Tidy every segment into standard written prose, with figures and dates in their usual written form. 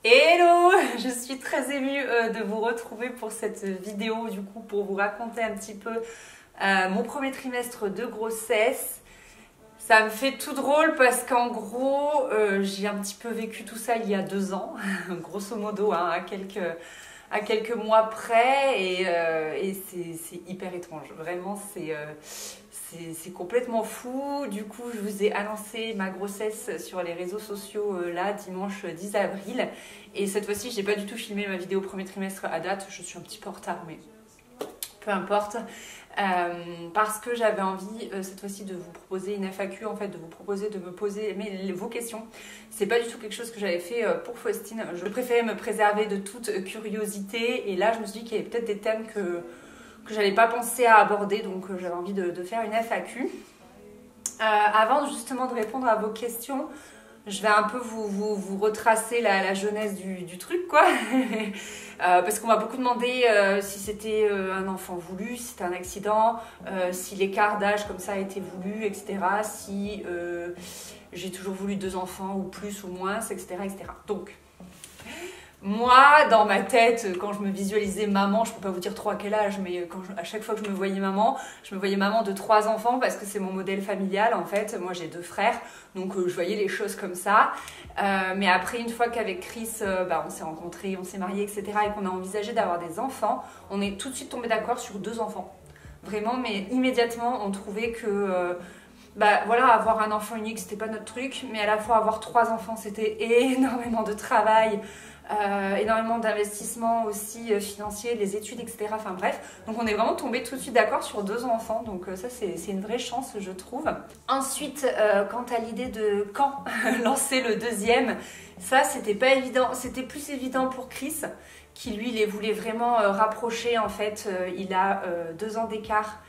Hello! Je suis très émue de vous retrouver pour cette vidéo, du coup, pour vous raconter un petit peu mon premier trimestre de grossesse. Ça me fait tout drôle parce qu'en gros, j'ai un petit peu vécu tout ça il y a 2 ans, grosso modo, hein, à quelques mois près, et c'est hyper étrange. Vraiment, c'est complètement fou. Du coup, je vous ai annoncé ma grossesse sur les réseaux sociaux là, dimanche 10 avril. Et cette fois-ci, j'ai pas du tout filmé ma vidéo premier trimestre à date. Je suis un petit peu en retard, mais peu importe. Parce que j'avais envie cette fois-ci de vous proposer une FAQ, en fait, de vous proposer de me poser vos questions. C'est pas du tout quelque chose que j'avais fait pour Faustine. Je préférais me préserver de toute curiosité. Et là, je me suis dit qu'il y avait peut-être des thèmes que j'avais pas pensé à aborder, donc j'avais envie de faire une FAQ. Avant justement de répondre à vos questions, je vais un peu vous retracer la genèse du truc, quoi. Parce qu'on m'a beaucoup demandé si c'était un enfant voulu, si c'était un accident, si l'écart d'âge comme ça a été voulu, etc. Si j'ai toujours voulu 2 enfants ou plus ou moins, etc. etc. Donc, moi, dans ma tête, quand je me visualisais maman, je ne peux pas vous dire trop à quel âge, mais à chaque fois que je me voyais maman de 3 enfants parce que c'est mon modèle familial en fait. Moi, j'ai 2 frères, donc je voyais les choses comme ça. Mais après, une fois qu'avec Chris, on s'est rencontrés, on s'est mariés, etc., et qu'on a envisagé d'avoir des enfants, on est tout de suite tombé d'accord sur 2 enfants. Vraiment, mais immédiatement, on trouvait que... avoir un enfant unique, c'était pas notre truc, mais à la fois avoir 3 enfants, c'était énormément de travail, énormément d'investissement aussi financier, les études, etc. Enfin bref, donc on est vraiment tombé tout de suite d'accord sur 2 enfants, donc ça c'est une vraie chance, je trouve. Ensuite, quant à l'idée de quand lancer le deuxième, ça c'était pas évident, c'était plus évident pour Chris, qui lui les voulait vraiment rapprocher. En fait, il a 2 ans d'écart.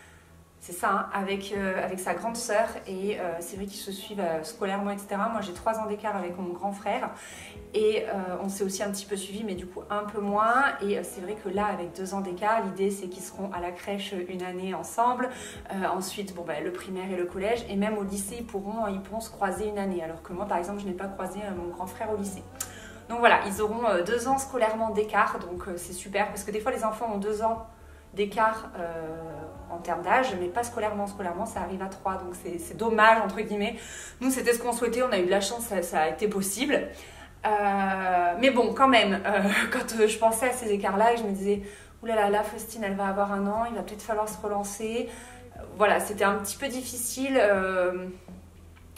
C'est ça, hein, avec sa grande sœur, et c'est vrai qu'ils se suivent scolairement, etc. Moi, j'ai 3 ans d'écart avec mon grand frère, et on s'est aussi un petit peu suivis, mais du coup un peu moins. Et c'est vrai que là, avec 2 ans d'écart, l'idée c'est qu'ils seront à la crèche une année ensemble. Ensuite, le primaire et le collège, et même au lycée, ils pourront se croiser une année. Alors que moi, par exemple, je n'ai pas croisé mon grand frère au lycée. Donc voilà, ils auront 2 ans scolairement d'écart, donc c'est super, parce que des fois les enfants ont 2 ans d'écart en termes d'âge, mais pas scolairement. Scolairement, ça arrive à 3, donc c'est dommage, entre guillemets. Nous, c'était ce qu'on souhaitait, on a eu de la chance, ça a été possible. Mais bon, quand même, quand je pensais à ces écarts-là, je me disais, oulala, là, Faustine, elle va avoir 1 an, il va peut-être falloir se relancer. Voilà, c'était un petit peu difficile.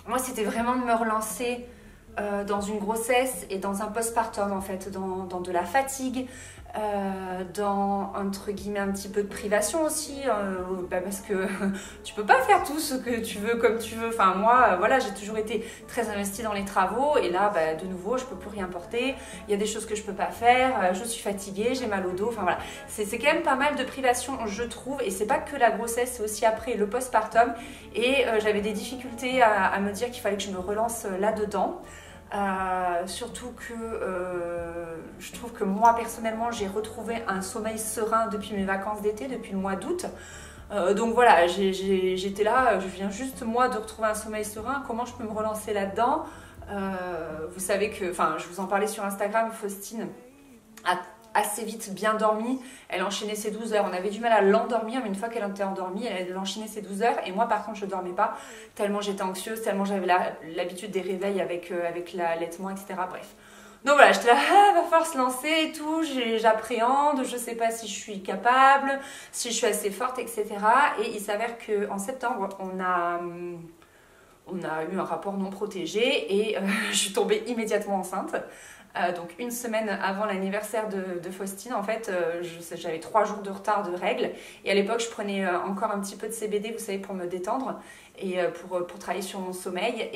Moi, c'était vraiment de me relancer dans une grossesse et dans un postpartum, en fait, dans de la fatigue, dans, entre guillemets, un petit peu de privation aussi, parce que tu peux pas faire tout ce que tu veux comme tu veux. Enfin, moi, voilà, j'ai toujours été très investie dans les travaux, et là, de nouveau, je peux plus rien porter. Il y a des choses que je peux pas faire, je suis fatiguée, j'ai mal au dos. Enfin, voilà, c'est quand même pas mal de privation, je trouve, et c'est pas que la grossesse, c'est aussi après le postpartum. Et j'avais des difficultés à me dire qu'il fallait que je me relance là-dedans. Surtout que je trouve que moi personnellement j'ai retrouvé un sommeil serein depuis mes vacances d'été, depuis le mois d'août. Donc voilà, j'étais là, je viens juste moi de retrouver un sommeil serein. Comment je peux me relancer là-dedans? Vous savez que, enfin, je vous en parlais sur Instagram, Faustine a assez vite bien dormi. Elle enchaînait ses 12 heures. On avait du mal à l'endormir, mais une fois qu'elle était endormie, elle enchaînait ses 12 heures. Et moi, par contre, je ne dormais pas, tellement j'étais anxieuse, tellement j'avais l'habitude des réveils avec l'allaitement, etc. Bref. Donc voilà, j'étais là, va falloir se lancer et tout, j'appréhende, je ne sais pas si je suis capable, si je suis assez forte, etc. Et il s'avère qu'en septembre, on a eu un rapport non protégé, et je suis tombée immédiatement enceinte. Donc 1 semaine avant l'anniversaire de Faustine, en fait, j'avais 3 jours de retard de règles, et à l'époque je prenais encore un petit peu de CBD, vous savez, pour me détendre et pour travailler sur mon sommeil,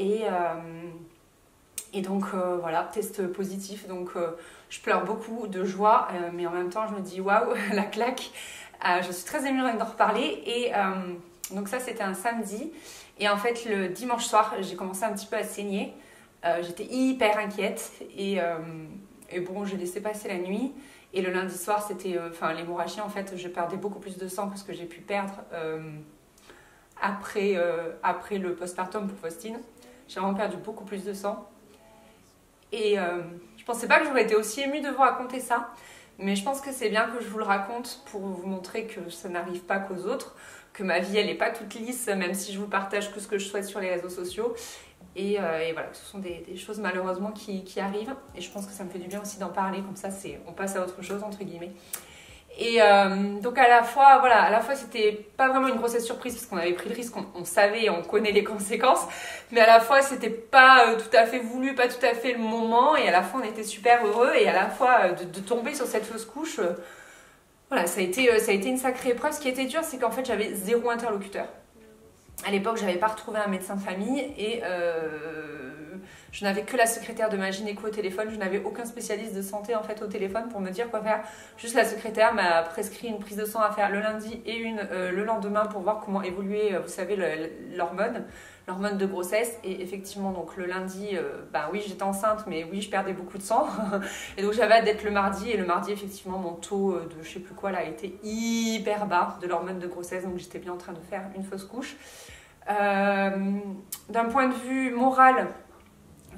et donc voilà, test positif. Donc je pleure beaucoup de joie, mais en même temps je me dis waouh, la claque. Je suis très émue d'en reparler, et donc ça c'était un samedi, et en fait le dimanche soir j'ai commencé un petit peu à saigner. J'étais hyper inquiète, et bon, j'ai laissé passer la nuit, et le lundi soir c'était l'hémorragie. En fait, je perdais beaucoup plus de sang que ce que j'ai pu perdre après le postpartum pour Faustine. J'ai vraiment perdu beaucoup plus de sang, et je Je pensais pas que j'aurais été aussi émue de vous raconter ça, mais je pense que c'est bien que je vous le raconte pour vous montrer que ça n'arrive pas qu'aux autres, que ma vie elle n'est pas toute lisse, même si je vous partage tout ce que je souhaite sur les réseaux sociaux. Et voilà, ce sont des choses malheureusement qui arrivent, et je pense que ça me fait du bien aussi d'en parler, comme ça on passe à autre chose entre guillemets. Et donc à la fois, voilà, à la fois c'était pas vraiment une grossesse surprise parce qu'on avait pris le risque, on savait, on connaît les conséquences, mais à la fois c'était pas tout à fait voulu, pas tout à fait le moment, et à la fois on était super heureux, et à la fois de tomber sur cette fausse couche, voilà, ça a été une sacrée épreuve. Ce qui était dur, c'est qu'en fait j'avais zéro interlocuteur. À l'époque, j'avais pas retrouvé un médecin de famille et je n'avais que la secrétaire de ma gynéco au téléphone. Je n'avais aucun spécialiste de santé en fait au téléphone pour me dire quoi faire. Juste la secrétaire m'a prescrit une prise de sang à faire le lundi et une le lendemain pour voir comment évoluer, vous savez, l'hormone de grossesse. Et effectivement, donc le lundi, bah oui, j'étais enceinte, mais oui, je perdais beaucoup de sang. Et donc j'avais hâte d'être le mardi. Et le mardi, effectivement, mon taux de je sais plus quoi là était hyper bas de l'hormone de grossesse. Donc j'étais bien en train de faire une fausse couche. D'un point de vue moral,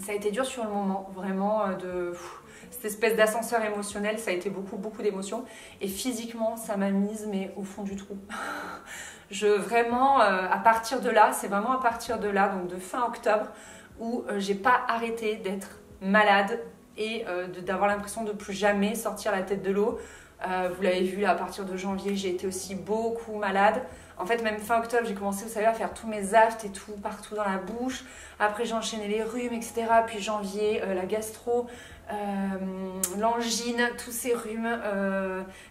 ça a été dur sur le moment, vraiment, cette espèce d'ascenseur émotionnel, ça a été beaucoup d'émotions. Et physiquement, ça m'a mise, mais au fond du trou. Vraiment, à partir de là, c'est vraiment à partir de là, donc de fin octobre, où j'ai pas arrêté d'être malade et d'avoir l'impression de plus jamais sortir la tête de l'eau. Vous l'avez vu, là, à partir de janvier, j'ai été aussi beaucoup malade. En fait, même fin octobre, j'ai commencé, vous savez, à faire tous mes aftes et tout partout dans la bouche. Après, j'ai enchaîné les rhumes, etc. Puis janvier, la gastro, l'angine, tous ces rhumes,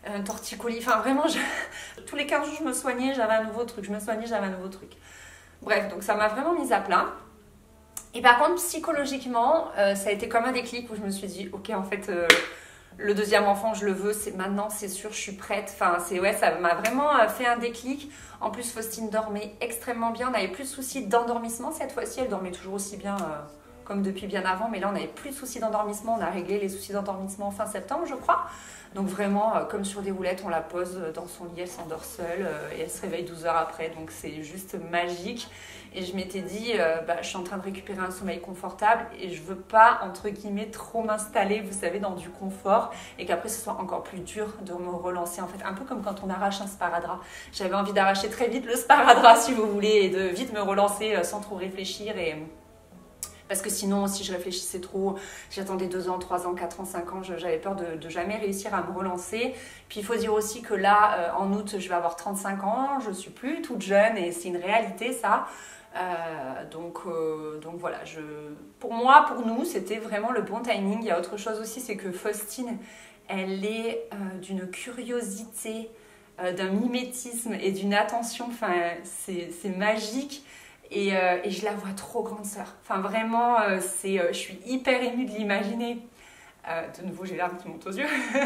un torticolis. Enfin, vraiment, tous les 15 jours, je me soignais, j'avais un nouveau truc. Je me soignais, j'avais un nouveau truc. Bref, donc ça m'a vraiment mise à plat. Et par contre, psychologiquement, ça a été comme un déclic où je me suis dit, ok, en fait... le deuxième enfant, je le veux, c'est maintenant, c'est sûr, je suis prête. Enfin, ouais, ça m'a vraiment fait un déclic. En plus, Faustine dormait extrêmement bien. On n'avait plus de soucis d'endormissement cette fois-ci. Elle dormait toujours aussi bien comme depuis bien avant. Mais là, on n'avait plus de soucis d'endormissement. On a réglé les soucis d'endormissement fin septembre, je crois. Donc vraiment, comme sur des roulettes, on la pose dans son lit, elle s'endort seule et elle se réveille 12 heures après. Donc c'est juste magique. Et je m'étais dit, je suis en train de récupérer un sommeil confortable et je veux pas, entre guillemets, trop m'installer, vous savez, dans du confort et qu'après ce soit encore plus dur de me relancer. En fait, un peu comme quand on arrache un sparadrap. J'avais envie d'arracher très vite le sparadrap, si vous voulez, et de vite me relancer sans trop réfléchir. Parce que sinon, si je réfléchissais trop, j'attendais 2 ans, 3 ans, 4 ans, 5 ans, j'avais peur de jamais réussir à me relancer. Puis il faut dire aussi que là, en août, je vais avoir 35 ans, je suis plus toute jeune et c'est une réalité ça. Donc voilà, pour moi, pour nous, c'était vraiment le bon timing. Il y a autre chose aussi, c'est que Faustine, elle est d'une curiosité, d'un mimétisme et d'une attention, enfin, c'est magique. Et je la vois trop grande sœur. Enfin vraiment, je suis hyper émue de l'imaginer. De nouveau, j'ai larmes qui montent aux yeux. Je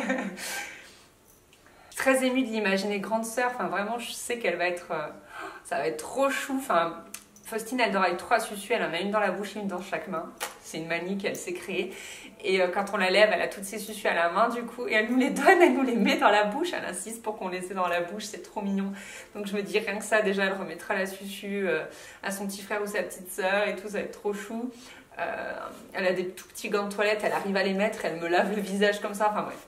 suis très émue de l'imaginer grande sœur. Enfin vraiment, je sais qu'elle va être... ça va être trop chou. Enfin, Faustine, elle dort avec 3 suçus. Elle en a une dans la bouche et une dans chaque main. C'est une manie qu'elle s'est créée. Et quand on la lève, elle a toutes ses suçus à la main du coup. Et elle nous les donne, elle nous les met dans la bouche. Elle insiste pour qu'on les ait dans la bouche, c'est trop mignon. Donc je me dis rien que ça, déjà elle remettra la suçu à son petit frère ou sa petite sœur et tout, ça va être trop chou. Elle a des tout petits gants de toilette, elle arrive à les mettre, elle me lave le visage comme ça. Enfin bref,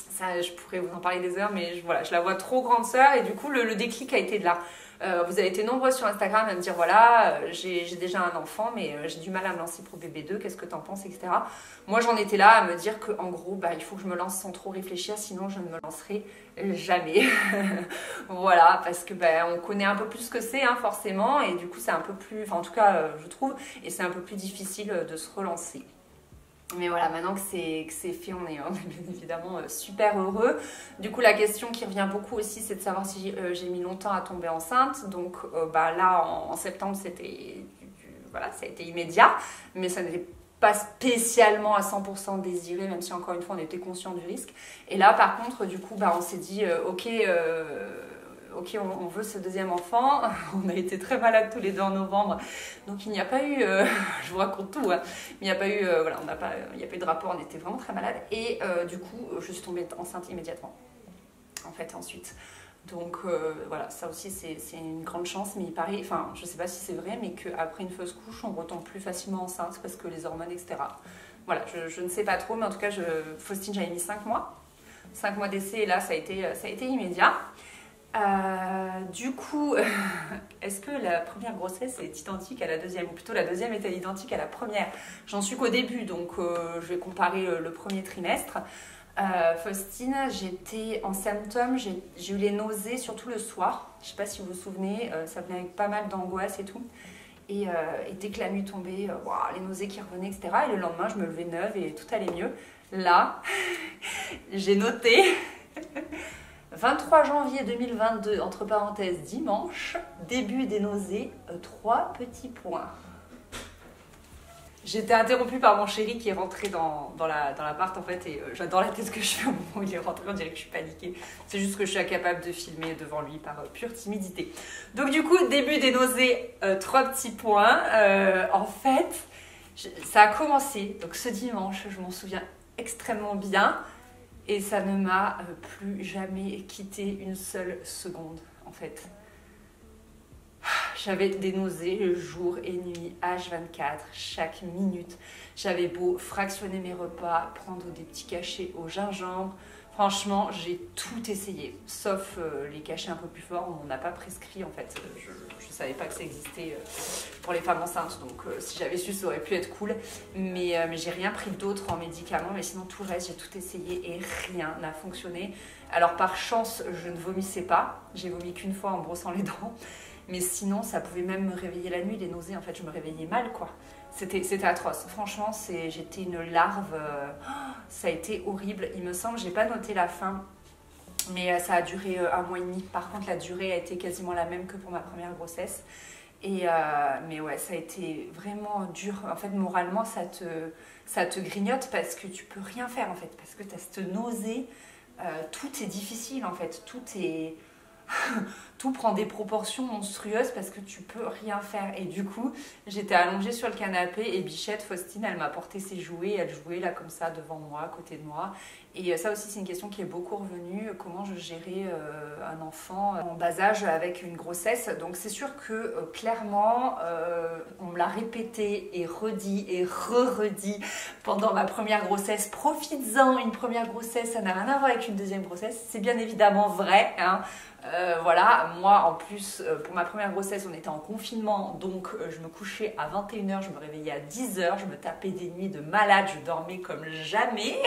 ça je pourrais vous en parler des heures, mais voilà, je la vois trop grande sœur. Et du coup le déclic a été de là. Vous avez été nombreux sur Instagram à me dire voilà, j'ai déjà un enfant mais j'ai du mal à me lancer pour bébé 2, qu'est-ce que t'en penses, etc. Moi j'en étais là à me dire qu'en gros il faut que je me lance sans trop réfléchir, sinon je ne me lancerai jamais. Voilà, parce que on connaît un peu plus ce que c'est forcément, et du coup c'est un peu plus, enfin en tout cas je trouve, et c'est un peu plus difficile de se relancer. Mais voilà, maintenant que c'est fait, on est bien évidemment super heureux. Du coup, la question qui revient beaucoup aussi, c'est de savoir si j'ai mis longtemps à tomber enceinte. Donc là, en septembre, voilà, ça a été immédiat, mais ça n'était pas spécialement à 100% désiré, même si encore une fois, on était conscient du risque. Et là, par contre, du coup, on s'est dit, ok, on veut ce deuxième enfant. On a été très malades tous les deux en novembre, donc il n'y a pas eu, je vous raconte tout, mais il n'y a pas eu, il n'y a pas eu de rapport, on était vraiment très malades. Et du coup, je suis tombée enceinte immédiatement, en fait, ensuite. Donc voilà, ça aussi c'est une grande chance, mais il paraît, enfin je sais pas si c'est vrai, mais qu'après une fausse couche, on retombe plus facilement enceinte parce que les hormones, etc. Voilà, je ne sais pas trop, mais en tout cas, Faustine, j'avais mis 5 mois. 5 mois d'essai, et là, ça a été immédiat. Du coup, est-ce que la première grossesse est identique à la deuxième? Ou plutôt, la deuxième est-elle identique à la première? J'en suis qu'au début, donc je vais comparer le premier trimestre. Faustine, j'étais en symptômes, j'ai eu les nausées, surtout le soir. Je ne sais pas si vous vous souvenez, ça venait avec pas mal d'angoisse et tout. Et dès que la nuit tombait, les nausées qui revenaient, etc. Et le lendemain, je me levais neuve et tout allait mieux. Là, j'ai noté 23 janvier 2022, entre parenthèses, dimanche, début des nausées, 3 petits points. J'étais interrompue par mon chéri qui est rentré dans l'appart en fait, et j'adore la tête que je fais au moment où il est rentré, on dirait que je suis paniquée. C'est juste que je suis incapable de filmer devant lui par pure timidité. Donc du coup, début des nausées, 3 petits points. En fait, ça a commencé, donc ce dimanche, je m'en souviens extrêmement bien, et ça ne m'a plus jamais quitté une seule seconde en fait. J'avais des nausées jour et nuit, H24, chaque minute. J'avais beau fractionner mes repas, prendre des petits cachets au gingembre. Franchement, j'ai tout essayé, sauf les cachets un peu plus forts. On n'en a pas prescrit en fait. Je ne savais pas que ça existait pour les femmes enceintes. Donc si j'avais su, ça aurait pu être cool. Mais j'ai rien pris d'autre en médicaments. Mais sinon, tout le reste, j'ai tout essayé et rien n'a fonctionné. Alors par chance, je ne vomissais pas. J'ai vomi qu'une fois en brossant les dents. Mais sinon, ça pouvait même me réveiller la nuit, les nausées. En fait, je me réveillais mal, quoi. C'était atroce. Franchement, j'étais une larve. Ça a été horrible. Il me semble, j'ai pas noté la fin, mais ça a duré 1 mois et demi. Par contre, la durée a été quasiment la même que pour ma première grossesse. Mais ouais, ça a été vraiment dur. En fait, moralement, ça te grignote parce que tu peux rien faire, en fait. Parce que tu as cette nausée. Tout est difficile, en fait. Tout prend des proportions monstrueuses parce que tu peux rien faire. Et du coup, j'étais allongée sur le canapé et Bichette, Faustine, elle m'a porté ses jouets. Elle jouait là comme ça devant moi, à côté de moi. Et ça aussi, c'est une question qui est beaucoup revenue. Comment je gérais un enfant en bas âge avec une grossesse. Donc c'est sûr que clairement, on me l'a répété et redit et re-redit pendant ma première grossesse. Profites-en, une première grossesse, ça n'a rien à voir avec une deuxième grossesse. C'est bien évidemment vrai, hein. Voilà, moi en plus pour ma première grossesse on était en confinement, donc je me couchais à 21h, je me réveillais à 10h, je me tapais des nuits de malade, je dormais comme jamais.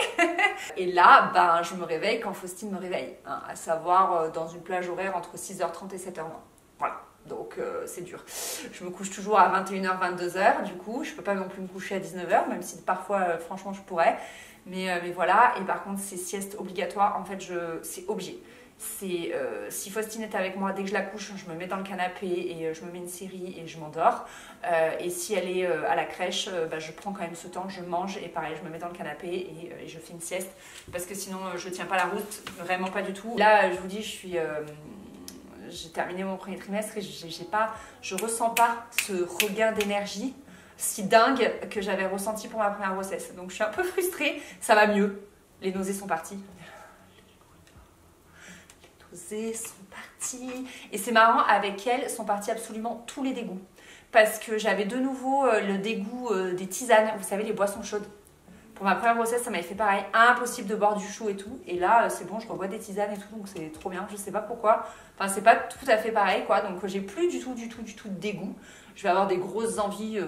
Et là, ben, je me réveille quand Faustine me réveille, hein, à savoir dans une plage horaire entre 6h30 et 7h20. Voilà. Donc c'est dur. Je me couche toujours à 21h, 22h, du coup je peux pas non plus me coucher à 19h, même si parfois franchement je pourrais. Mais voilà, et par contre ces siestes obligatoires, en fait c'est obligé. Si Faustine est avec moi, dès que je la couche, je me mets dans le canapé et je me mets une série et je m'endors. Et si elle est à la crèche, je prends quand même ce temps, je mange et pareil, je me mets dans le canapé et je fais une sieste. Parce que sinon, je tiens pas la route, vraiment pas du tout. Là, je vous dis, j'ai terminé mon premier trimestre et je ressens pas ce regain d'énergie si dingue que j'avais ressenti pour ma première grossesse. Donc je suis un peu frustrée, ça va mieux. Les nausées sont parties. Sont partis et c'est marrant, avec elle sont partis absolument tous les dégoûts parce que j'avais de nouveau le dégoût des tisanes, vous savez, les boissons chaudes. Pour ma première grossesse, ça m'avait fait pareil, impossible de boire du chou et tout, et là c'est bon, je rebois des tisanes et tout, donc c'est trop bien. Je sais pas pourquoi, enfin c'est pas tout à fait pareil quoi, donc j'ai plus du tout de dégoût. Je vais avoir des grosses envies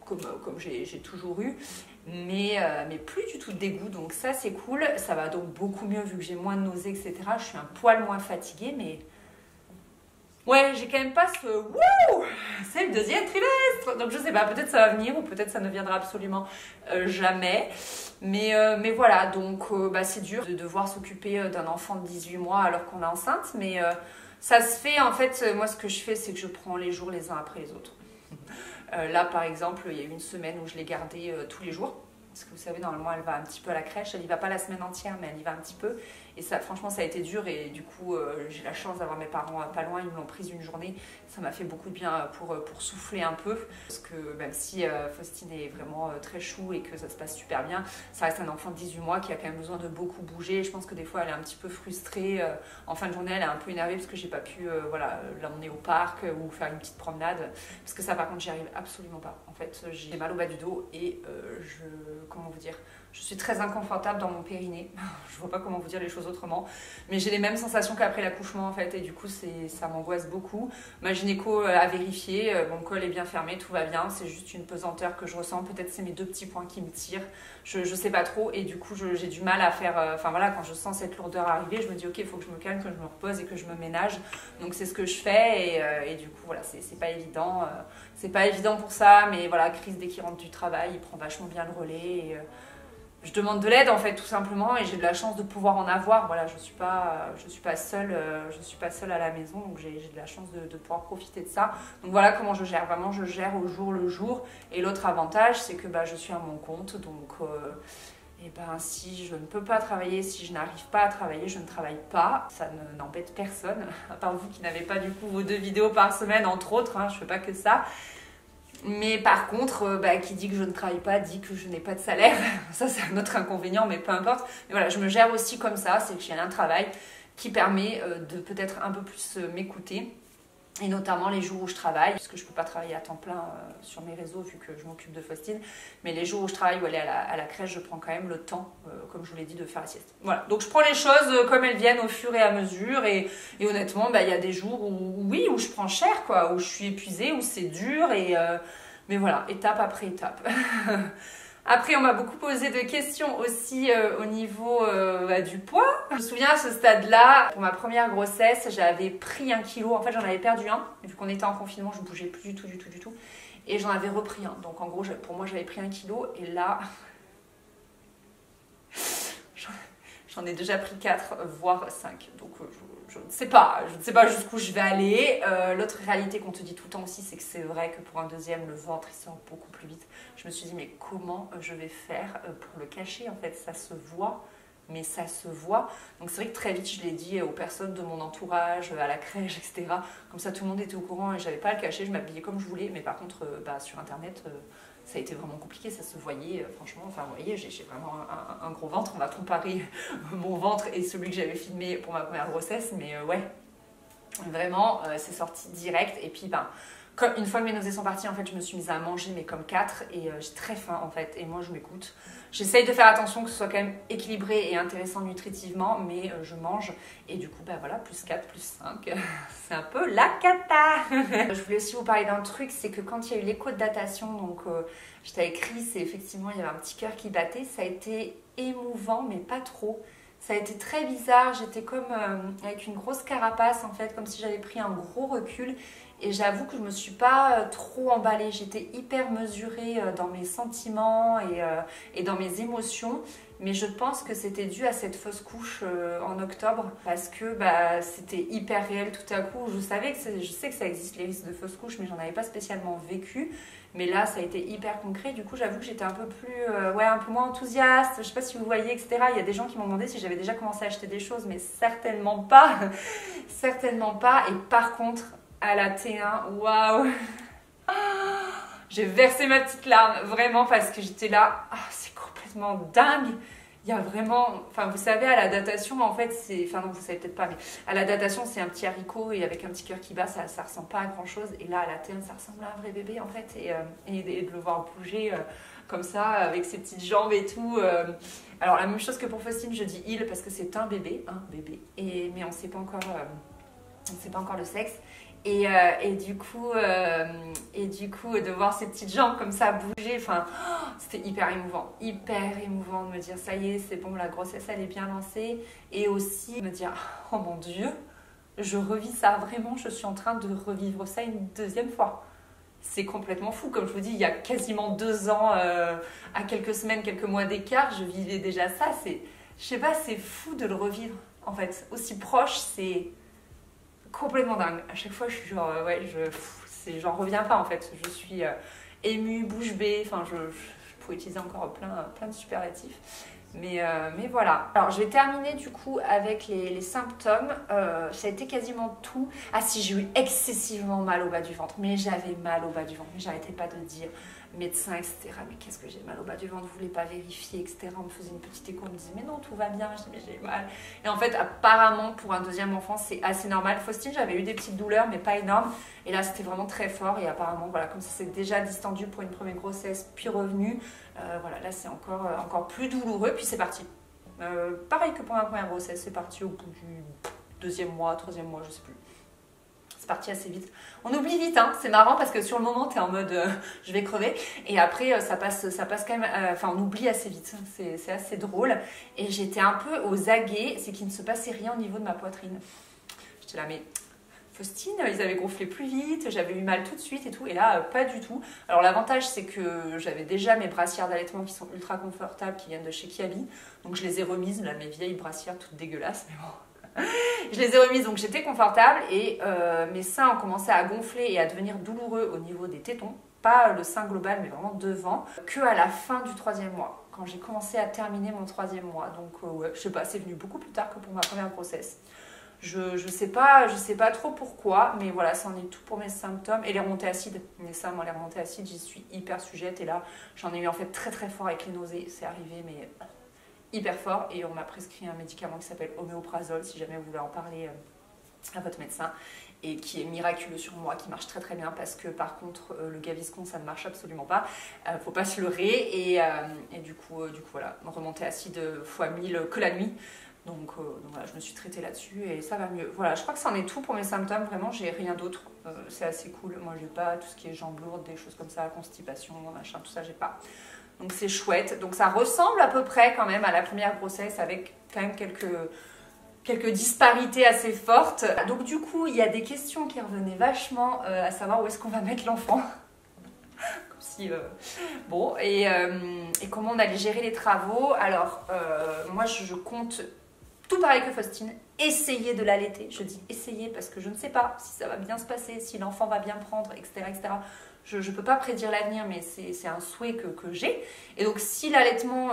comme j'ai toujours eu, mais plus du tout de dégoût, donc ça c'est cool. Ça va donc beaucoup mieux vu que j'ai moins de nausées, etc. Je suis un poil moins fatiguée, mais ouais, j'ai quand même pas ce wouh, c'est le deuxième trimestre, donc je sais pas, peut-être ça va venir ou peut-être ça ne viendra absolument jamais, mais voilà, donc c'est dur de devoir s'occuper d'un enfant de 18 mois alors qu'on est enceinte, mais ça se fait. En fait, moi ce que je fais, c'est que je prends les jours les uns après les autres. Là, par exemple, il y a eu une semaine où je l'ai gardée tous les jours. Parce que vous savez, normalement, elle va un petit peu à la crèche. Elle n'y va pas la semaine entière, mais elle y va un petit peu. Et ça, franchement, ça a été dur. Et du coup, j'ai la chance d'avoir mes parents pas loin. Ils me l'ont prise une journée. Ça m'a fait beaucoup de bien pour souffler un peu. Parce que même si Faustine est vraiment très chou et que ça se passe super bien, ça reste un enfant de 18 mois qui a quand même besoin de beaucoup bouger. Je pense que des fois, elle est un petit peu frustrée. En fin de journée, elle est un peu énervée parce que j'ai pas pu l'emmener au parc ou faire une petite promenade. Parce que ça, par contre, j'y arrive absolument pas. En fait, j'ai mal au bas du dos et comment vous dire, je suis très inconfortable dans mon périnée. Je vois pas comment vous dire les choses autrement. Mais j'ai les mêmes sensations qu'après l'accouchement en fait. Et du coup, ça m'angoisse beaucoup. Ma gynéco a vérifié. Mon col est bien fermé, tout va bien. C'est juste une pesanteur que je ressens. Peut-être c'est mes 2 petits points qui me tirent. Je sais pas trop. Et du coup, j'ai du mal à faire... Enfin voilà, quand je sens cette lourdeur arriver, je me dis ok, il faut que je me calme, que je me repose et que je me ménage. Donc c'est ce que je fais. Et du coup, voilà, c'est pas évident. C'est pas évident pour ça. Mais voilà, Chris, dès qu'il rentre du travail, il prend vachement bien le relais. Et, je demande de l'aide en fait tout simplement et j'ai de la chance de pouvoir en avoir. Voilà, je suis pas seule à la maison, donc j'ai de la chance de pouvoir profiter de ça. Donc voilà comment je gère. Vraiment, je gère au jour le jour. Et l'autre avantage, c'est que je suis à mon compte, donc si je ne peux pas travailler, si je n'arrive pas à travailler, je ne travaille pas. Ça n'embête personne, à part vous qui n'avez pas du coup vos 2 vidéos par semaine entre autres. Hein, je fais pas que ça. Mais par contre, qui dit que je ne travaille pas, dit que je n'ai pas de salaire. Ça, c'est un autre inconvénient, mais peu importe. Mais voilà, je me gère aussi comme ça, c'est que j'ai un travail qui permet de peut-être un peu plus m'écouter. Et notamment les jours où je travaille, puisque je ne peux pas travailler à temps plein sur mes réseaux vu que je m'occupe de Faustine. Mais les jours où je travaille ou aller à la crèche, je prends quand même le temps, comme je vous l'ai dit, de faire la sieste. Voilà, donc je prends les choses comme elles viennent au fur et à mesure. Et honnêtement, il y a des jours où je prends cher, quoi, où je suis épuisée, où c'est dur. Mais voilà, étape après étape. Après, on m'a beaucoup posé de questions aussi au niveau du poids. Je me souviens à ce stade-là, pour ma première grossesse, j'avais pris 1 kilo. En fait, j'en avais perdu un. Vu qu'on était en confinement, je ne bougeais plus du tout. Et j'en avais repris un. Donc en gros, pour moi, j'avais pris 1 kilo. Et là, j'en ai déjà pris 4, voire 5. Donc je ne sais pas jusqu'où je vais aller. L'autre réalité qu'on te dit tout le temps aussi, c'est que c'est vrai que pour un deuxième, le ventre il sort beaucoup plus vite. Je me suis dit, mais comment je vais faire pour le cacher? En fait, ça se voit, mais ça se voit. Donc c'est vrai que très vite, je l'ai dit aux personnes de mon entourage, à la crèche, etc. Comme ça, tout le monde était au courant et j'avais pas à le cacher. Je m'habillais comme je voulais. Mais par contre, sur Internet... ça a été vraiment compliqué, ça se voyait, franchement, enfin vous voyez, j'ai vraiment un gros ventre, on va comparer mon ventre et celui que j'avais filmé pour ma première grossesse, mais ouais, vraiment, c'est sorti direct, et puis une fois que mes nausées sont parties, en fait, je me suis mise à manger, mais comme 4, et j'ai très faim, en fait, et moi, je m'écoute. J'essaye de faire attention que ce soit quand même équilibré et intéressant nutritivement, mais je mange, et du coup, voilà, plus 4, plus 5, c'est un peu la cata. Je voulais aussi vous parler d'un truc, c'est que quand il y a eu l'écho de datation, donc j'étais avec Chris, et effectivement, il y avait un petit cœur qui battait, ça a été émouvant, mais pas trop. Ça a été très bizarre, j'étais comme avec une grosse carapace, en fait, comme si j'avais pris un gros recul. Et j'avoue que je ne me suis pas trop emballée. J'étais hyper mesurée dans mes sentiments et dans mes émotions. Mais je pense que c'était dû à cette fausse couche en octobre. Parce que c'était hyper réel tout à coup. Je sais que ça existe les risques de fausse couche, mais j'en avais pas spécialement vécu. Mais là, ça a été hyper concret. Du coup, j'avoue que j'étais un peu plus, un peu moins enthousiaste. Je sais pas si vous voyez, etc. Il y a des gens qui m'ont demandé si j'avais déjà commencé à acheter des choses, mais certainement pas. Certainement pas. Et par contre, à la T1, waouh, j'ai versé ma petite larme, vraiment, parce que j'étais là, c'est complètement dingue. Il y a vraiment, vous savez, à la datation, en fait, non, vous savez peut-être pas, mais à la datation, c'est un petit haricot et avec un petit cœur qui bat, ça ressemble pas à grand chose. Et là, à la T1, ça ressemble à un vrai bébé, en fait, et de le voir bouger comme ça, avec ses petites jambes et tout. Alors, la même chose que pour Faustine, je dis il parce que c'est un bébé, mais on sait pas encore le sexe. Et du coup, de voir ces petites jambes comme ça bouger, c'était hyper émouvant de me dire ça y est, c'est bon, la grossesse elle est bien lancée, et aussi me dire oh mon Dieu, je revis ça vraiment, je suis en train de revivre ça une deuxième fois. C'est complètement fou, comme je vous dis, il y a quasiment 2 ans, à quelques semaines, quelques mois d'écart, je vivais déjà ça. Je sais pas, c'est fou de le revivre en fait, aussi proche, c'est complètement dingue. À chaque fois, je suis genre, j'en reviens pas en fait. Je suis émue, bouche bée. Je pourrais utiliser encore plein de superlatifs. Mais voilà. Alors, je vais terminer du coup avec les symptômes. Ça a été quasiment tout. Ah si, j'ai eu excessivement mal au bas du ventre. Mais j'avais mal au bas du ventre. Mais j'arrêtais pas de dire. médecin, etc. Mais qu'est-ce que j'ai mal au bas du ventre, vous voulez pas vérifier, etc. On me faisait une petite écho, on me disait mais non, tout va bien. Je dis mais j'ai mal. Et en fait, apparemment, pour un deuxième enfant, c'est assez normal. Faustine, j'avais eu des petites douleurs, mais pas énormes. Et là, c'était vraiment très fort. Et apparemment, voilà, comme ça s'est déjà distendu pour une première grossesse, puis revenu, voilà, là, c'est encore plus douloureux. Puis c'est parti. Pareil que pour ma première grossesse, c'est parti au bout du deuxième mois, troisième mois, je sais plus. C'est parti assez vite. On oublie vite, hein. C'est marrant parce que sur le moment, tu es en mode je vais crever. Et après, ça passe quand même. Enfin, on oublie assez vite. C'est assez drôle. Et j'étais un peu aux aguets. C'est qu'il ne se passait rien au niveau de ma poitrine. J'étais là, mais Faustine, ils avaient gonflé plus vite. J'avais eu mal tout de suite et tout. Et là, pas du tout. Alors, l'avantage, c'est que j'avais déjà mes brassières d'allaitement qui sont ultra confortables, qui viennent de chez Kiabi. Donc, je les ai remises. Là, mes vieilles brassières toutes dégueulasses. Mais bon. Je les ai remises, donc j'étais confortable et mes seins ont commencé à gonfler et à devenir douloureux au niveau des tétons, pas le sein global mais vraiment devant, que à la fin du troisième mois, quand j'ai commencé à terminer mon troisième mois. Donc ouais, je sais pas, c'est venu beaucoup plus tard que pour ma première grossesse. Je sais pas trop pourquoi, mais voilà, ça en est tout pour mes symptômes. Et les remontées acides, mais ça, moi les remontées acides, j'y suis hyper sujette et là j'en ai eu en fait très très fort avec les nausées, c'est arrivé mais hyper fort et on m'a prescrit un médicament qui s'appelle homéoprazole si jamais vous voulez en parler à votre médecin et qui est miraculeux sur moi, qui marche très très bien parce que par contre le Gaviscon ça ne marche absolument pas, faut pas se leurrer et du coup voilà, remontée acide fois 1000 que la nuit. Donc voilà, je me suis traitée là-dessus et ça va mieux. Voilà, je crois que ça en est tout pour mes symptômes, vraiment j'ai rien d'autre, c'est assez cool. Moi j'ai pas tout ce qui est jambes lourdes, des choses comme ça, constipation, machin, tout ça j'ai pas. Donc c'est chouette. Donc ça ressemble à peu près quand même à la première grossesse avec quand même quelques disparités assez fortes. Donc du coup, il y a des questions qui revenaient vachement à savoir où est-ce qu'on va mettre l'enfant. Comme si... Bon, et comment on allait gérer les travaux. Alors, moi je compte, tout pareil que Faustine, essayer de l'allaiter. Je dis essayer parce que je ne sais pas si ça va bien se passer, si l'enfant va bien prendre, etc. etc. Je ne peux pas prédire l'avenir, mais c'est un souhait que j'ai. Et donc, si l'allaitement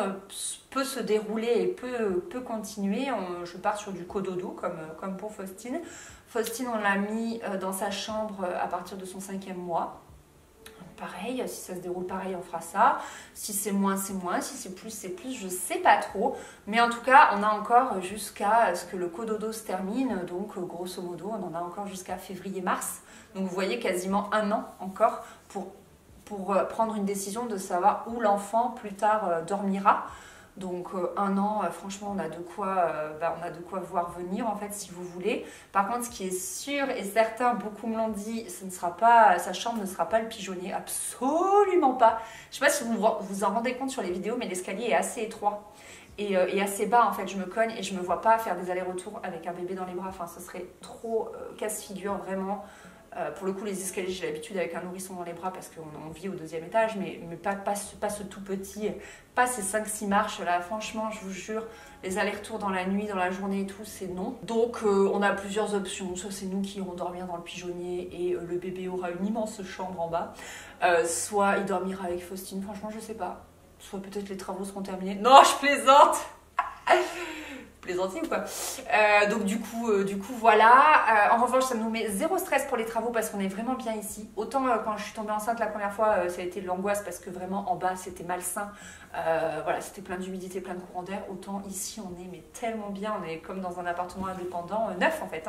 peut se dérouler et peut continuer, je pars sur du cododo, comme pour Faustine. Faustine, on l'a mis dans sa chambre à partir de son 5e mois. Pareil, si ça se déroule pareil, on fera ça. Si c'est moins, c'est moins. Si c'est plus, je ne sais pas trop. Mais en tout cas, on a encore jusqu'à ce que le cododo se termine. Donc, grosso modo, on en a encore jusqu'à février-mars. Donc, vous voyez, quasiment un an encore pour prendre une décision de savoir où l'enfant plus tard dormira. Donc un an, franchement, on a de quoi voir venir en fait, si vous voulez. Par contre, ce qui est sûr et certain, beaucoup me l'ont dit, sa chambre ne sera pas le pigeonnier, absolument pas. Je sais pas si vous vous en rendez compte sur les vidéos, mais l'escalier est assez étroit et assez bas en fait. Je me cogne et je me vois pas faire des allers-retours avec un bébé dans les bras. Enfin, ce serait trop casse-figure vraiment. Pour le coup, les escaliers, j'ai l'habitude avec un nourrisson dans les bras parce qu'on vit au 2e étage, mais pas ce tout petit, pas ces 5-6 marches là. Franchement, je vous jure, les allers-retours dans la nuit, dans la journée et tout, c'est non. Donc, on a plusieurs options. Soit c'est nous qui irons dormir dans le pigeonnier et le bébé aura une immense chambre en bas, soit il dormira avec Faustine. Franchement, je sais pas. Soit peut-être les travaux seront terminés. Non, je plaisante. Plaisanter ou quoi. Donc du coup voilà. En revanche, ça nous met zéro stress pour les travaux parce qu'on est vraiment bien ici. Autant quand je suis tombée enceinte la première fois, ça a été de l'angoisse parce que vraiment en bas c'était malsain. Voilà, c'était plein d'humidité, plein de courant d'air. Autant ici on est mais tellement bien, on est comme dans un appartement indépendant, neuf en fait.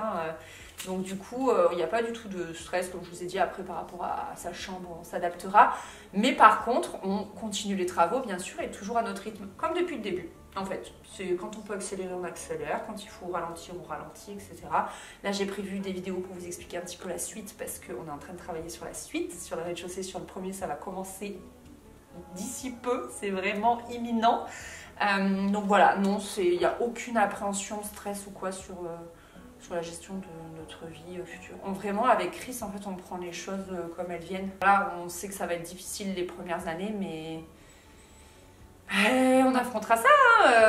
Donc du coup, il n'y a pas du tout de stress, comme je vous ai dit. Après, par rapport à sa chambre, on s'adaptera. Mais par contre, on continue les travaux, bien sûr, et toujours à notre rythme, comme depuis le début. En fait, c'est quand on peut accélérer, on accélère. Quand il faut ralentir, on ralentit, etc. Là, j'ai prévu des vidéos pour vous expliquer un petit peu la suite, parce qu'on est en train de travailler sur la suite. Sur le rez-de-chaussée, sur le premier, ça va commencer d'ici peu. C'est vraiment imminent. Donc voilà, non, il n'y a aucune appréhension, stress ou quoi sur la gestion de notre vie future. Vraiment, avec Chris, en fait, on prend les choses comme elles viennent. Là, on sait que ça va être difficile les premières années, mais on affrontera ça.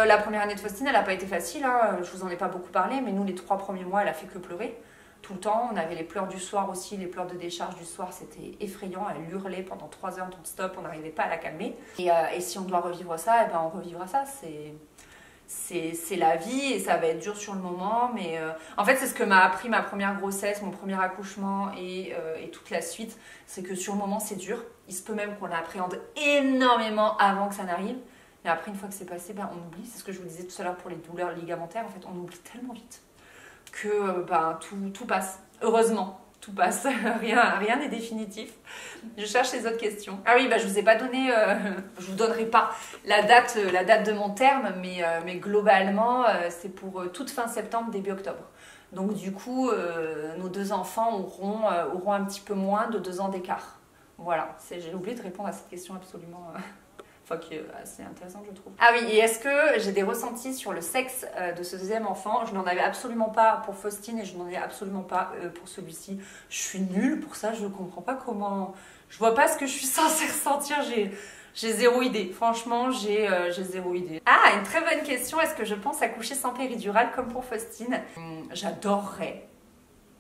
La première année de Faustine, elle n'a pas été facile. Je vous en ai pas beaucoup parlé, mais nous, les 3 premiers mois, elle a fait que pleurer. Tout le temps, on avait les pleurs du soir aussi, les pleurs de décharge du soir, c'était effrayant. Elle hurlait pendant 3 heures non-stop, on n'arrivait pas à la calmer. Et si on doit revivre ça, eh ben on revivra ça. c'est la vie et ça va être dur sur le moment. Mais en fait, c'est ce que m'a appris ma première grossesse, mon premier accouchement et toute la suite. C'est que sur le moment, c'est dur. Il se peut même qu'on l'appréhende énormément avant que ça n'arrive. Mais après, une fois que c'est passé, ben, on oublie. C'est ce que je vous disais tout à l'heure pour les douleurs ligamentaires. En fait, on oublie tellement vite que ben, tout passe. Heureusement, tout passe. Rien n'est définitif. Je cherche les autres questions. Ah oui, bah, je vous ai pas donné, je vous donnerai pas la date de mon terme, mais globalement, c'est pour toute fin septembre, début octobre. Donc du coup, nos 2 enfants auront un petit peu moins de 2 ans d'écart. Voilà, j'ai oublié de répondre à cette question absolument... Enfin, qui est assez intéressante, je trouve. Ah oui, et est-ce que j'ai des ressentis sur le sexe de ce 2e enfant? Je n'en avais absolument pas pour Faustine et je n'en ai absolument pas pour celui-ci. Je suis nulle pour ça, je ne comprends pas comment... Je vois pas ce que je suis censée ressentir, j'ai 0 idée. Franchement, j'ai 0 idée. Ah, une très bonne question. Est-ce que je pense accoucher sans péridurale comme pour Faustine? J'adorerais.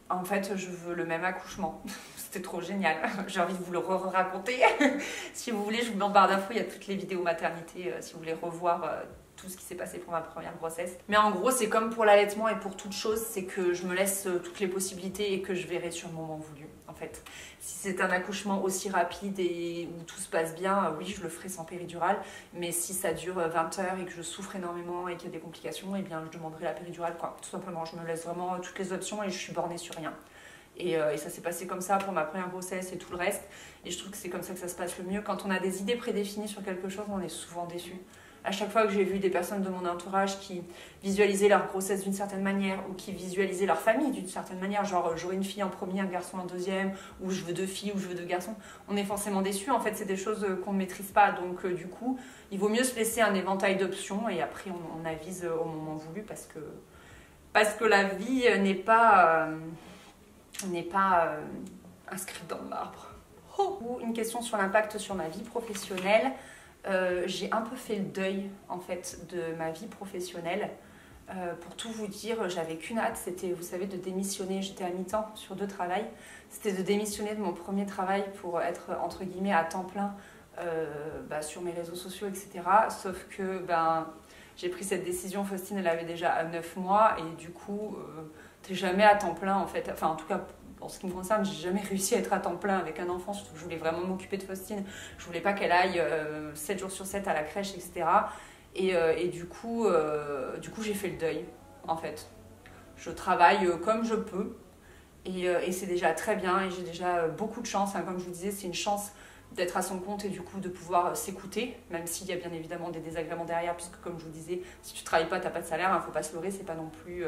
En fait, je veux le même accouchement. C'était trop génial. J'ai envie de vous le raconter. Si vous voulez, je vous mets en barre d'infos. Il y a toutes les vidéos maternité si vous voulez revoir tout ce qui s'est passé pour ma première grossesse. Mais en gros, c'est comme pour l'allaitement et pour toute chose, c'est que je me laisse toutes les possibilités et que je verrai sur le moment voulu. En fait, si c'est un accouchement aussi rapide et où tout se passe bien, oui, je le ferai sans péridurale. Mais si ça dure 20 heures et que je souffre énormément et qu'il y a des complications, eh bien, je demanderai la péridurale, quoi. Tout simplement, je me laisse vraiment toutes les options et je suis bornée sur rien. Et ça s'est passé comme ça pour ma première grossesse et tout le reste. Et je trouve que c'est comme ça que ça se passe le mieux. Quand on a des idées prédéfinies sur quelque chose, on est souvent déçu. À chaque fois que j'ai vu des personnes de mon entourage qui visualisaient leur grossesse d'une certaine manière ou qui visualisaient leur famille d'une certaine manière, genre j'aurai une fille en premier, un garçon en deuxième, ou je veux 2 filles ou je veux 2 garçons, on est forcément déçu. En fait, c'est des choses qu'on ne maîtrise pas. Donc du coup, il vaut mieux se laisser un éventail d'options et après on avise au moment voulu parce que la vie n'est pas inscrite dans le marbre. Oh. Une question sur l'impact sur ma vie professionnelle. J'ai un peu fait le deuil en fait de ma vie professionnelle. Pour tout vous dire, j'avais qu'une hâte, c'était, vous savez, de démissionner. J'étais à mi-temps sur 2 travails. C'était de démissionner de mon premier travail pour être entre guillemets à temps plein sur mes réseaux sociaux, etc. Sauf que j'ai pris cette décision. Faustine, elle avait déjà 9 mois et du coup, t'es jamais à temps plein en fait. Enfin, en tout cas. En ce qui me concerne, j'ai jamais réussi à être à temps plein avec un enfant, surtout que je voulais vraiment m'occuper de Faustine. Je voulais pas qu'elle aille 7 jours sur 7 à la crèche, etc. Et du coup, j'ai fait le deuil, en fait. Je travaille comme je peux et c'est déjà très bien et j'ai déjà beaucoup de chance. Hein. Comme je vous disais, c'est une chance d'être à son compte et du coup de pouvoir s'écouter, même s'il y a bien évidemment des désagréments derrière, puisque comme je vous disais, si tu travailles pas, t'as pas de salaire, hein, faut pas se leurrer, c'est pas non plus...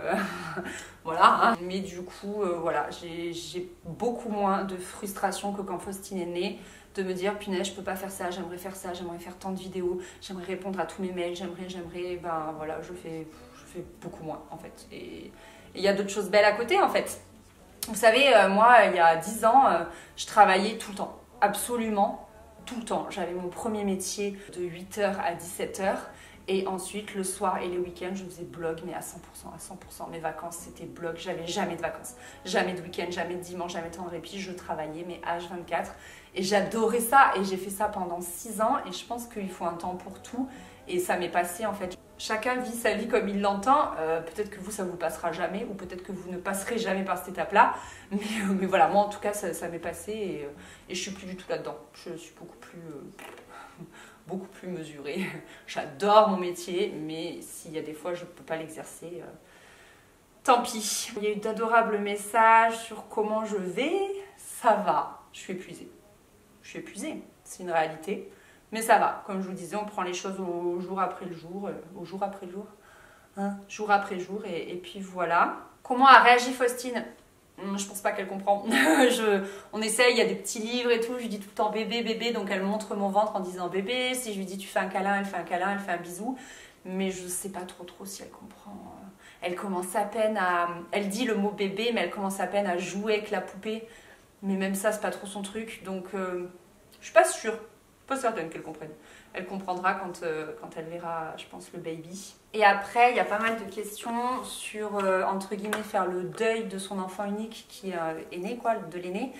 voilà, hein. Mais du coup, voilà, j'ai beaucoup moins de frustration que quand Faustine est née, de me dire, punaise, je peux pas faire ça, j'aimerais faire tant de vidéos, j'aimerais répondre à tous mes mails, j'aimerais, voilà, je fais beaucoup moins, en fait. Et il y a d'autres choses belles à côté, en fait. Vous savez, moi, il y a 10 ans, je travaillais tout le temps. Absolument tout le temps. J'avais mon premier métier de 8h à 17h et ensuite le soir et les week-ends je faisais blog mais à 100%. Mes vacances c'était blog, j'avais jamais de vacances, jamais de week-end, jamais de dimanche, jamais de temps de répit, je travaillais mais H24 et j'adorais ça et j'ai fait ça pendant 6 ans et je pense qu'il faut un temps pour tout et ça m'est passé en fait. Chacun vit sa vie comme il l'entend, peut-être que vous ça vous passera jamais ou peut-être que vous ne passerez jamais par cette étape-là, mais voilà, moi en tout cas ça m'est passé et je suis plus du tout là-dedans, je suis beaucoup plus mesurée. J'adore mon métier, mais s'il y a des fois je ne peux pas l'exercer, tant pis. Il y a eu d'adorables messages sur comment je vais, ça va, je suis épuisée, c'est une réalité. Mais ça va, comme je vous disais, on prend les choses au jour après le jour, jour après jour, et puis voilà. Comment a réagi Faustine? Je pense pas qu'elle comprend. On essaye, il y a des petits livres et tout, je lui dis tout le temps bébé, bébé, donc elle montre mon ventre en disant bébé. Si je lui dis tu fais un câlin, elle fait un câlin, elle fait un bisou. Mais je sais pas trop si elle comprend. Elle commence à peine à... Elle dit le mot bébé, mais elle commence à peine à jouer avec la poupée. Mais même ça, c'est pas trop son truc, donc je suis pas sûre. Pas certaine qu'elle comprenne. Elle comprendra quand elle verra, je pense, le baby. Et après, il y a pas mal de questions sur, entre guillemets, faire le deuil de son enfant unique qui est né, quoi, de l'aîné.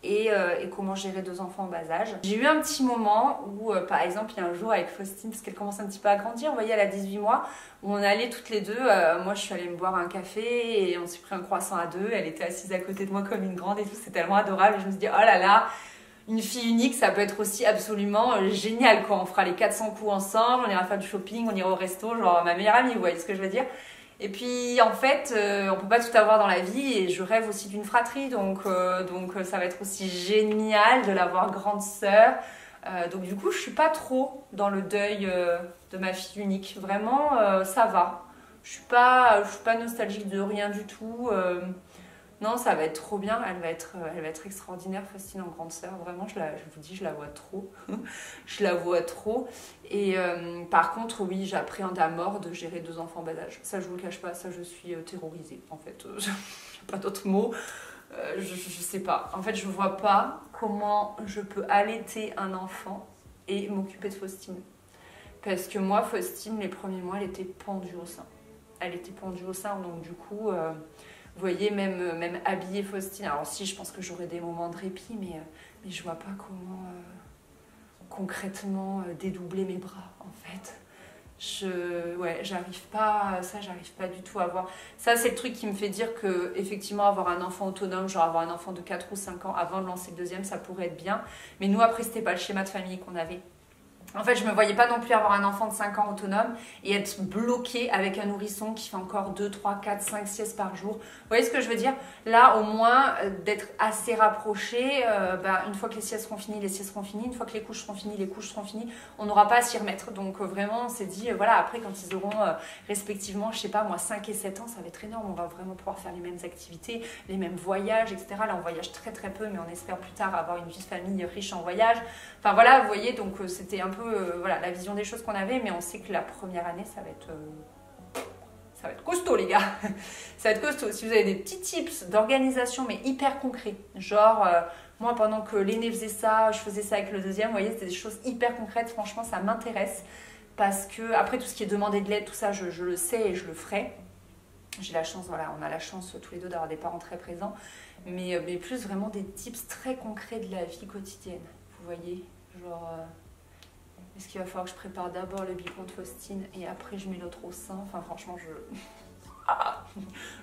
et comment gérer 2 enfants en bas âge. J'ai eu un petit moment où, par exemple, il y a un jour avec Faustine, parce qu'elle commence un petit peu à grandir, vous voyez, elle a 18 mois, où on allait toutes les deux, moi je suis allée me boire un café et on s'est pris un croissant à 2, elle était assise à côté de moi comme une grande et tout, c'est tellement adorable et je me suis dit, oh là là, une fille unique, ça peut être aussi absolument génial, quoi. On fera les 400 coups ensemble, on ira faire du shopping, on ira au resto, genre ma meilleure amie, vous voyez ce que je veux dire? Et puis en fait, on peut pas tout avoir dans la vie et je rêve aussi d'une fratrie, donc ça va être aussi génial de l'avoir grande sœur. Donc du coup, je suis pas trop dans le deuil de ma fille unique. Vraiment, ça va. Je suis pas nostalgique de rien du tout. Non, ça va être trop bien. Elle va être extraordinaire, Faustine en grande sœur. Vraiment, je vous dis, je la vois trop. Je la vois trop. Et par contre, oui, j'appréhende à mort de gérer 2 enfants en bas âge. Ça, je vous le cache pas. Ça, je suis terrorisée. En fait, il n'y a pas d'autre mot. Je sais pas. En fait, je vois pas comment je peux allaiter un enfant et m'occuper de Faustine. Parce que moi, Faustine, les premiers mois, elle était pendue au sein. Elle était pendue au sein, donc du coup... Vous voyez, même habiller Faustine. Alors si, je pense que j'aurai des moments de répit, mais je vois pas comment concrètement dédoubler mes bras, en fait. J'arrive pas, ça, j'arrive pas du tout à voir. Ça, c'est le truc qui me fait dire que, effectivement, avoir un enfant autonome, genre avoir un enfant de 4 ou 5 ans avant de lancer le deuxième, ça pourrait être bien. Mais nous, après, c'était pas le schéma de famille qu'on avait. En fait, je me voyais pas non plus avoir un enfant de 5 ans autonome et être bloquée avec un nourrisson qui fait encore 2, 3, 4, 5 siestes par jour. Vous voyez ce que je veux dire? Là, au moins, d'être assez rapprochés, une fois que les siestes seront finies, les siestes seront finies. Une fois que les couches seront finies, les couches seront finies. On n'aura pas à s'y remettre. Donc, vraiment, on s'est dit, voilà, après, quand ils auront respectivement, je sais pas, moi, 5 et 7 ans, ça va être énorme. On va vraiment pouvoir faire les mêmes activités, les mêmes voyages, etc. Là, on voyage très, très peu, mais on espère plus tard avoir une vie de famille riche en voyages. Enfin, voilà, vous voyez, donc c'était un peu... voilà, la vision des choses qu'on avait, mais on sait que la première année, ça va être costaud, les gars. Ça va être costaud. Si vous avez des petits tips d'organisation, mais hyper concrets, genre, moi, pendant que l'aîné faisait ça, je faisais ça avec le deuxième, vous voyez, c'était des choses hyper concrètes. Franchement, ça m'intéresse. Parce que, après, tout ce qui est demandé de l'aide, tout ça, je le sais et je le ferai. J'ai la chance, voilà, on a la chance tous les deux d'avoir des parents très présents. Mais plus vraiment des tips très concrets de la vie quotidienne. Vous voyez, genre... Est-ce qu'il va falloir que je prépare d'abord le biberon de Faustine et après je mets l'autre au sein? Enfin, franchement,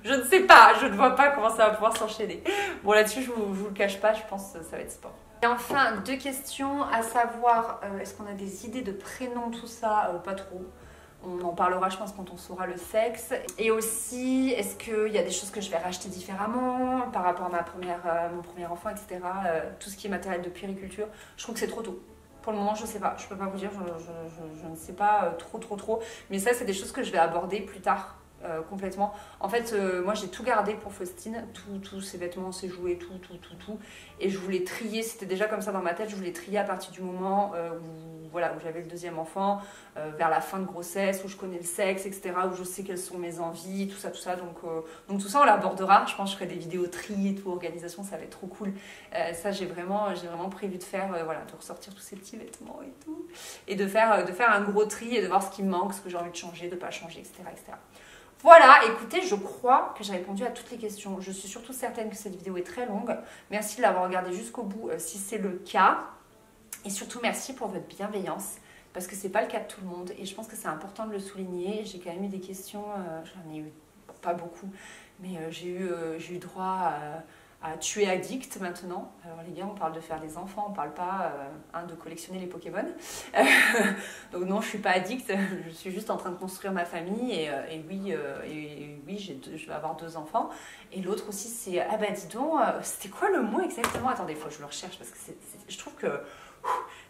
je ne sais pas, je ne vois pas comment ça va pouvoir s'enchaîner. Bon, là-dessus, je vous le cache pas, je pense que ça va être sport. Et enfin, 2 questions, à savoir, est-ce qu'on a des idées de prénoms, tout ça? Pas trop. On en parlera, je pense, quand on saura le sexe. Et aussi, est-ce qu'il y a des choses que je vais racheter différemment par rapport à mon premier enfant, etc. Tout ce qui est matériel de puériculture, je trouve que c'est trop tôt. Pour le moment, je ne sais pas. Je ne peux pas vous dire, je ne sais pas trop. Mais ça, c'est des choses que je vais aborder plus tard, complètement. En fait, moi, j'ai tout gardé pour Faustine. Tous ses vêtements, ses jouets, tout. Et je voulais trier. C'était déjà comme ça dans ma tête. Je voulais trier à partir du moment où j'avais le deuxième enfant, vers la fin de grossesse, où je connais le sexe, etc., où je sais quelles sont mes envies, tout ça. Donc tout ça, on l'abordera. Je pense que je ferai des vidéos tri et tout, organisation, ça va être trop cool. Ça, j'ai vraiment prévu de faire, de ressortir tous ces petits vêtements et tout, et de faire un gros tri et de voir ce qui me manque, ce que j'ai envie de changer, de ne pas changer, etc. Voilà, écoutez, je crois que j'ai répondu à toutes les questions. Je suis surtout certaine que cette vidéo est très longue. Merci de l'avoir regardée jusqu'au bout si c'est le cas. Et surtout, merci pour votre bienveillance, parce que c'est pas le cas de tout le monde. Et je pense que c'est important de le souligner. J'ai quand même eu des questions, j'en ai eu pas beaucoup, mais j'ai eu droit à tuer addict maintenant. Alors les gars, on parle de faire des enfants, on parle pas de collectionner les Pokémon. Donc non, je suis pas addict, je suis juste en train de construire ma famille et oui, je vais avoir 2 enfants. Et l'autre aussi, c'est ah bah dis donc, c'était quoi le mot exactement? Attendez, faut que je le recherche parce que je trouve que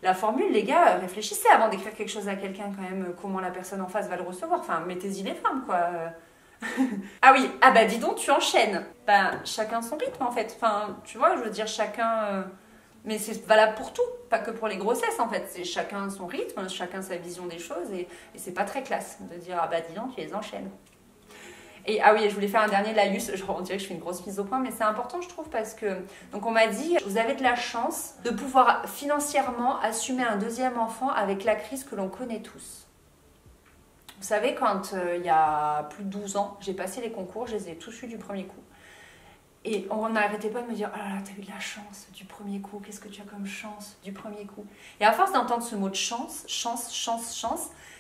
la formule, les gars, réfléchissez avant d'écrire quelque chose à quelqu'un quand même, comment la personne en face va le recevoir. Enfin, mettez-y les femmes, quoi. Ah oui, ah bah dis donc, tu enchaînes. Chacun son rythme en fait. Enfin, tu vois, je veux dire, chacun... Mais c'est valable pour tout, pas que pour les grossesses en fait. C'est chacun son rythme, chacun sa vision des choses et c'est pas très classe de dire, ah bah dis donc, tu les enchaînes. Et ah oui, je voulais faire un dernier laïus, on dirait que je fais une grosse mise au point, mais c'est important je trouve parce que, donc on m'a dit, vous avez de la chance de pouvoir financièrement assumer un deuxième enfant avec la crise que l'on connaît tous. Vous savez, quand il y a plus de 12 ans, j'ai passé les concours, je les ai tous eus du premier coup. Et on n'arrêtait pas de me dire « Oh là là, t'as eu de la chance du premier coup, qu'est-ce que tu as comme chance du premier coup ?» Et à force d'entendre ce mot de chance,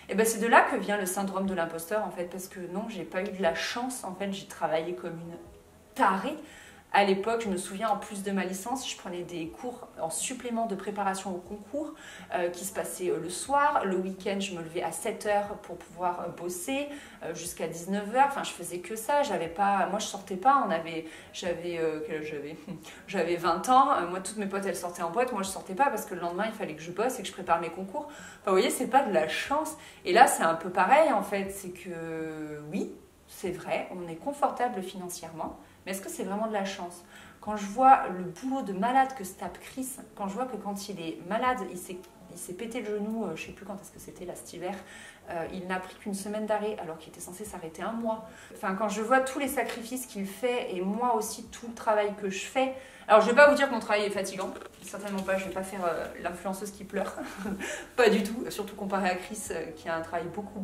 et ben c'est de là que vient le syndrome de l'imposteur en fait, parce que non, j'ai pas eu de la chance, en fait, j'ai travaillé comme une tarée. À l'époque, je me souviens, en plus de ma licence, je prenais des cours en supplément de préparation au concours qui se passaient le soir. Le week-end, je me levais à 7 h pour pouvoir bosser jusqu'à 19 h. Enfin, je faisais que ça. Moi, je sortais pas. J'avais 20 ans. Moi, toutes mes potes, elles sortaient en boîte. Moi, je sortais pas parce que le lendemain, il fallait que je bosse et que je prépare mes concours. Enfin, vous voyez, c'est pas de la chance. Et là, c'est un peu pareil, en fait. C'est que, oui, c'est vrai, on est confortable financièrement. Mais est-ce que c'est vraiment de la chance? Quand je vois le boulot de malade que se tape Chris, quand je vois que quand il est malade, il s'est pété le genou, je ne sais plus quand est-ce que c'était, là, cet hiver, il n'a pris qu'une semaine d'arrêt alors qu'il était censé s'arrêter 1 mois. Enfin, quand je vois tous les sacrifices qu'il fait et moi aussi tout le travail que je fais, alors je ne vais pas vous dire que mon travail est fatigant, certainement pas, je ne vais pas faire l'influenceuse qui pleure, pas du tout, surtout comparé à Chris qui a un travail beaucoup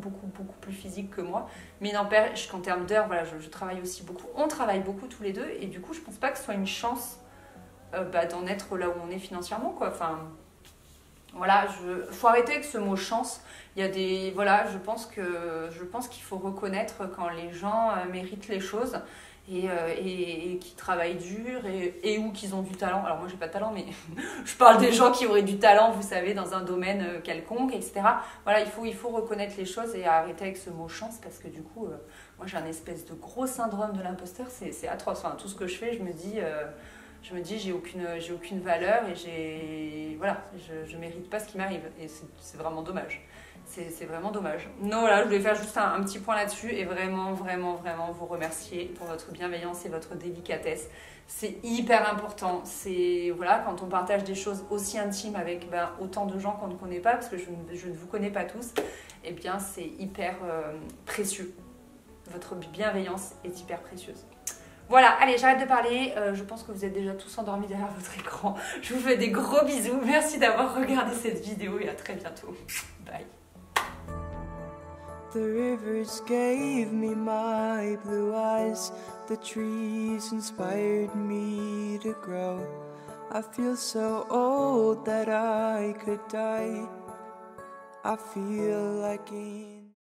plus physique que moi, mais n'empêche qu'en termes d'heures, voilà, je travaille aussi beaucoup, on travaille beaucoup tous les deux et du coup je pense pas que ce soit une chance d'en être là où on est financièrement, quoi. Enfin, voilà, faut arrêter avec ce mot chance. Il y a des, voilà, je pense qu'il faut reconnaître quand les gens méritent les choses et qui travaillent dur et ou qu'ils ont du talent. Alors moi j'ai pas de talent, mais je parle des gens qui auraient du talent, vous savez, dans un domaine quelconque, etc. Voilà, il faut reconnaître les choses et arrêter avec ce mot chance parce que du coup, moi j'ai un espèce de gros syndrome de l'imposteur, c'est atroce. Enfin, tout ce que je fais, je me dis j'ai aucune valeur et je mérite pas ce qui m'arrive et c'est vraiment dommage. C'est vraiment dommage. Non, voilà, je voulais faire juste un petit point là-dessus et vraiment vous remercier pour votre bienveillance et votre délicatesse. C'est hyper important. C'est, voilà, quand on partage des choses aussi intimes avec autant de gens qu'on ne connaît pas, parce que je ne vous connais pas tous, eh bien c'est hyper précieux. Votre bienveillance est hyper précieuse. Voilà, allez, j'arrête de parler. Je pense que vous êtes déjà tous endormis derrière votre écran. Je vous fais des gros bisous. Merci d'avoir regardé cette vidéo et à très bientôt. Bye. The rivers gave me my blue eyes. The trees inspired me to grow. I feel so old that I could die. I feel like